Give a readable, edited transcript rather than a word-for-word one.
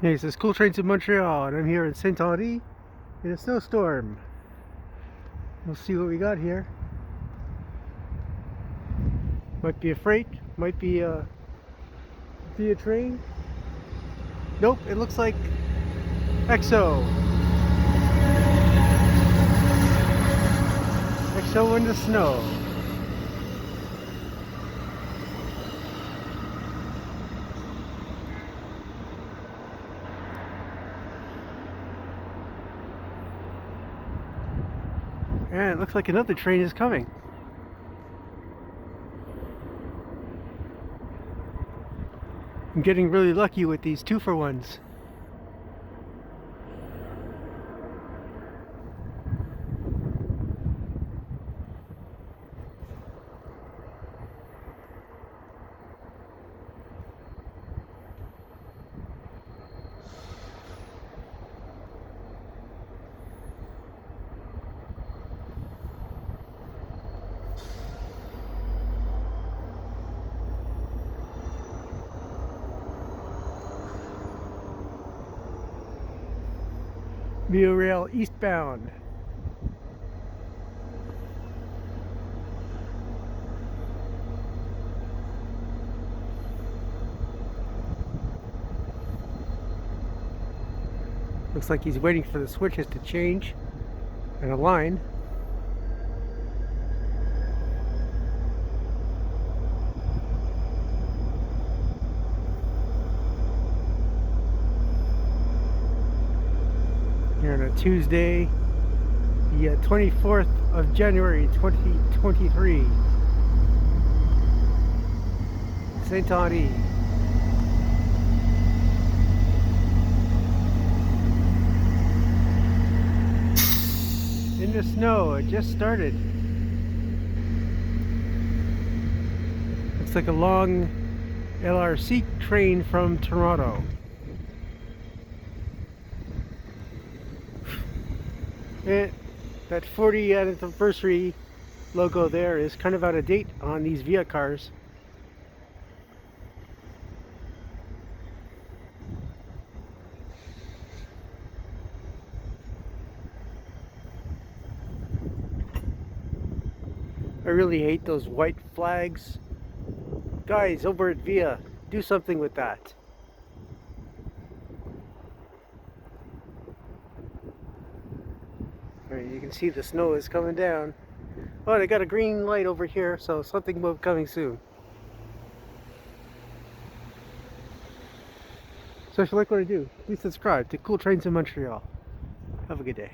Hey, it says cool trains in Montreal, and I'm here in St Henri in a snowstorm. We'll see what we got here. Might be a freight, might be a Via train. Nope, it looks like EXO. EXO in the snow. And it looks like another train is coming. I'm getting really lucky with these 2-for-1s. Via Rail eastbound. Looks like he's waiting for the switches to change and align. Here on a Tuesday, the 24th of January 2023. St Henri. In the snow, it just started. Looks like a long LRC train from Toronto. That 40th anniversary logo there is kind of out of date on these Via cars. I really hate those white flags. Guys over at Via, do something with that. Alright, you can see the snow is coming down. Oh, they got a green light over here, so something will be coming soon. So if you like what I do, please subscribe to Cool Trains in Montreal. Have a good day.